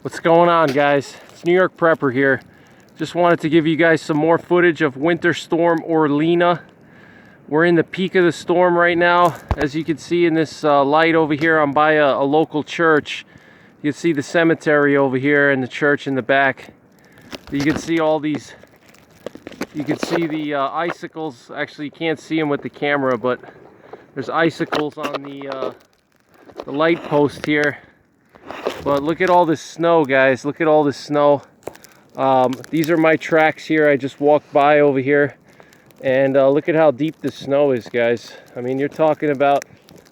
What's going on, guys? It's New York Prepper here. Just wanted to give you guys some more footage of Winter Storm Orlena. We're in the peak of the storm right now. As you can see in this light over here, I'm by a local church. You can see the cemetery over here and the church in the back. You can see all these, you can see the icicles. Actually, you can't see them with the camera, but there's icicles on the light post here. But look at all this snow, guys. Look at all this snow. These are my tracks here. I just walked by over here. And look at how deep the snow is, guys. I mean, you're talking about,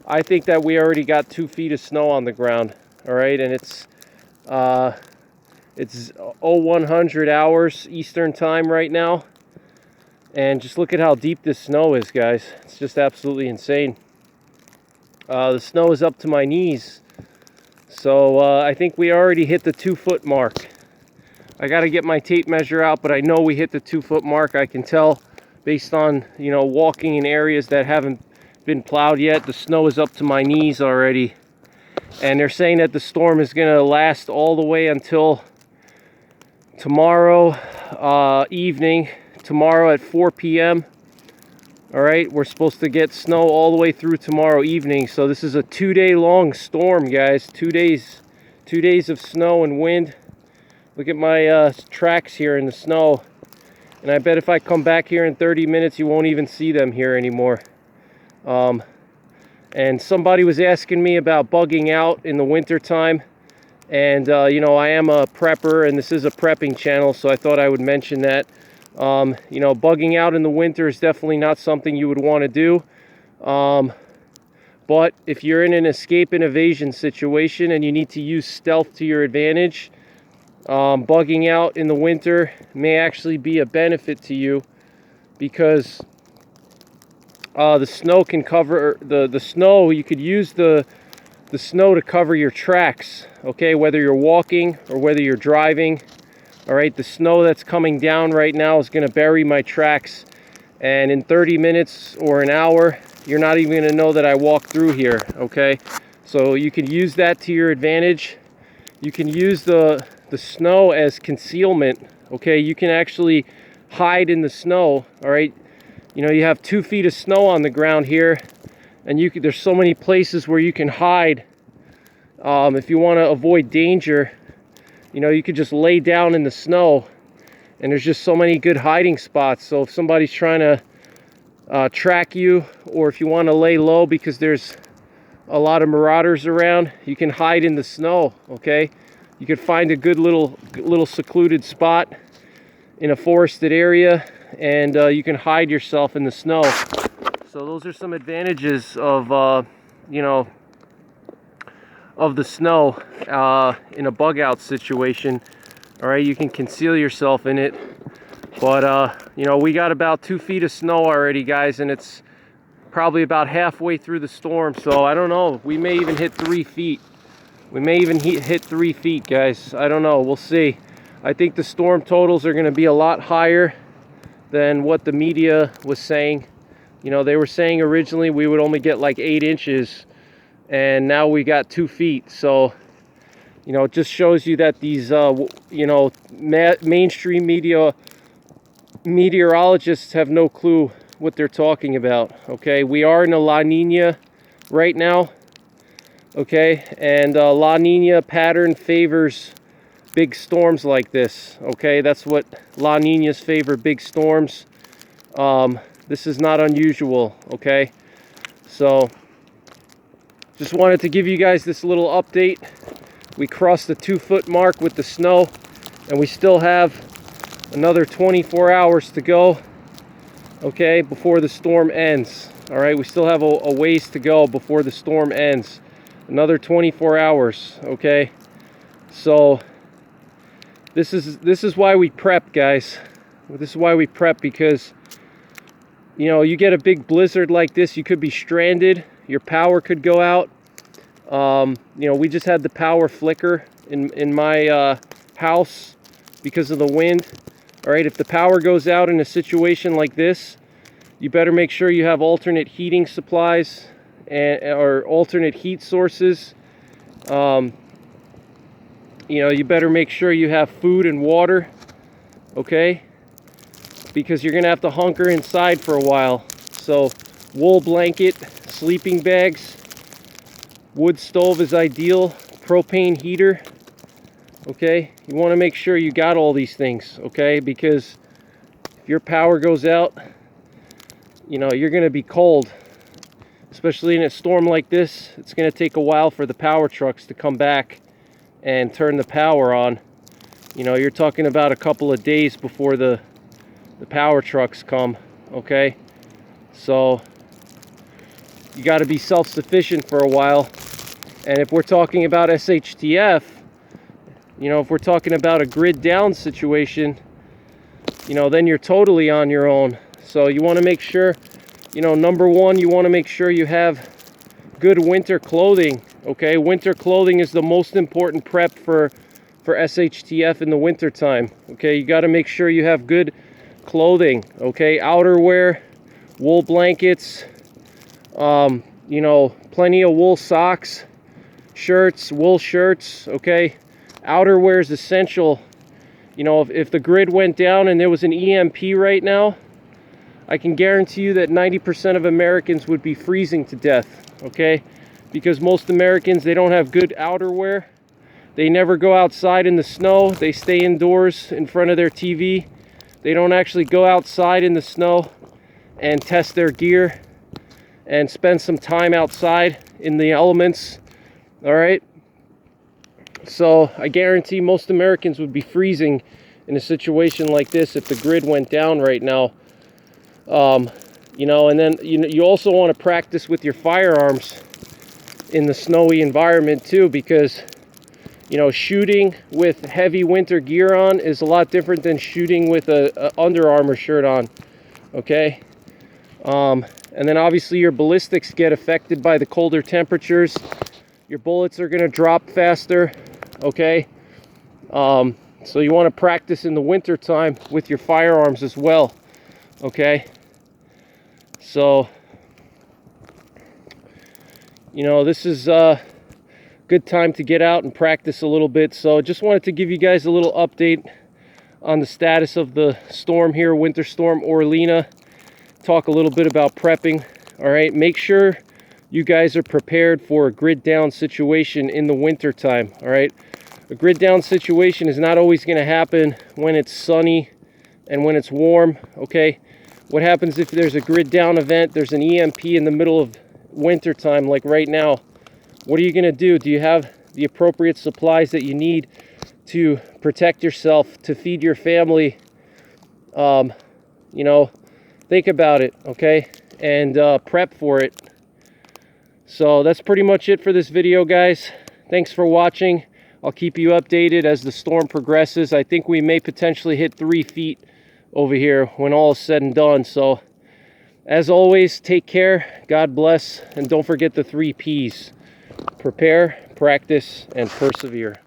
I think that we already got 2 feet of snow on the ground. All right, and it's 0100 hours Eastern time right now. And just look at how deep this snow is, guys. It's just absolutely insane. The snow is up to my knees. So I think we already hit the 2 foot mark. I got to get my tape measure out, but I know we hit the 2 foot mark. I can tell based on, you know, walking in areas that haven't been plowed yet. The snow is up to my knees already. And they're saying that the storm is going to last all the way until tomorrow evening, tomorrow at 4 p.m. All right, we're supposed to get snow all the way through tomorrow evening. So this is a 2-day long storm, guys. 2 days of snow and wind. Look at my tracks here in the snow. And I bet if I come back here in 30 minutes, you won't even see them here anymore. And somebody was asking me about bugging out in the winter time. And, you know, I am a prepper, and this is a prepping channel, so I thought I would mention that. You know, bugging out in the winter is definitely not something you would want to do. But if you're in an escape and evasion situation and you need to use stealth to your advantage, bugging out in the winter may actually be a benefit to you, because the snow can cover the snow. You could use the snow to cover your tracks, okay, whether you're walking or whether you're driving. All right, the snow that's coming down right now is going to bury my tracks, and in 30 minutes or an hour, you're not even going to know that I walked through here, okay? So you can use that to your advantage. You can use the snow as concealment, okay? You can actually hide in the snow, all right? You know, you have 2 feet of snow on the ground here, and there's so many places where you can hide. If you want to avoid danger, you know, you could just lay down in the snow, and there's just so many good hiding spots. So if somebody's trying to track you, or if you want to lay low because there's a lot of marauders around, you can hide in the snow, okay? You could find a good little secluded spot in a forested area, and you can hide yourself in the snow. So those are some advantages of, you know, of the snow in a bug out situation. All right, you can conceal yourself in it, but you know, we got about 2 feet of snow already, guys, and it's probably about halfway through the storm. So I don't know, we may even hit 3 feet. We may even hit 3 feet, guys. I don't know, we'll see. I think the storm totals are going to be a lot higher than what the media was saying. You know, they were saying originally we would only get like 8 inches, and now we got 2 feet. So, you know, it just shows you that these, you know, mainstream meteorologists have no clue what they're talking about, okay? We are in a La Nina right now, okay? And La Nina pattern favors big storms like this, okay? That's what La Ninas favor, big storms. This is not unusual, okay? So just wanted to give you guys this little update. We crossed the 2 foot mark with the snow, and we still have another 24 hours to go, okay, before the storm ends. All right, we still have a ways to go before the storm ends. Another 24 hours, okay? So this is why we prep, guys. This is why we prep, because, you know, you get a big blizzard like this, you could be stranded. Your power could go out. You know, we just had the power flicker in my house because of the wind. All right, if the power goes out in a situation like this, you better make sure you have alternate heating supplies or alternate heat sources. You you better make sure you have food and water, okay? Because you're gonna have to hunker inside for a while. So wool blanket, sleeping bags, wood stove is ideal, propane heater, okay? You wanna make sure you got all these things, okay? Because if your power goes out, you're gonna be cold. Especially in a storm like this, it's gonna take a while for the power trucks to come back and turn the power on. You're talking about a couple of days before the power trucks come, okay? So you got to be self-sufficient for a while. And if we're talking about SHTF, if we're talking about a grid down situation, then you're totally on your own. So you want to make sure, number one, you want to make sure you have good winter clothing, okay? Winter clothing is the most important prep for SHTF in the winter time, okay? You got to make sure you have good clothing, okay? Outerwear, wool blankets, plenty of wool socks, shirts, wool shirts, okay? Outerwear is essential. If the grid went down and there was an EMP right now, I can guarantee you that 90% of Americans would be freezing to death, okay? Because most Americans, they don't have good outerwear. They never go outside in the snow. They stay indoors in front of their TV. They don't actually go outside in the snow and test their gear and spend some time outside in the elements, all right? So I guarantee most Americans would be freezing in a situation like this if the grid went down right now. And then you also want to practice with your firearms in the snowy environment too, because shooting with heavy winter gear on is a lot different than shooting with a Under Armour shirt on, okay? And then obviously your ballistics get affected by the colder temperatures. Your bullets are going to drop faster, okay? So you want to practice in the winter time with your firearms as well, okay? So this is a good time to get out and practice a little bit. So just wanted to give you guys a little update on the status of the storm here, Winter Storm Orlena. Talk a little bit about prepping. All right, make sure you guys are prepared for a grid down situation in the winter time. All right, a grid down situation is not always going to happen when it's sunny and when it's warm, okay? What happens if there's a grid down event, there's an EMP in the middle of winter time like right now? What are you going to do? Do you have the appropriate supplies that you need to protect yourself, to feed your family? Think about it, okay? And prep for it. So that's pretty much it for this video, guys. Thanks for watching. I'll keep you updated as the storm progresses. I think we may potentially hit 3 feet over here when all is said and done. So as always, take care, God bless, and don't forget the 3 P's: prepare, practice, and persevere.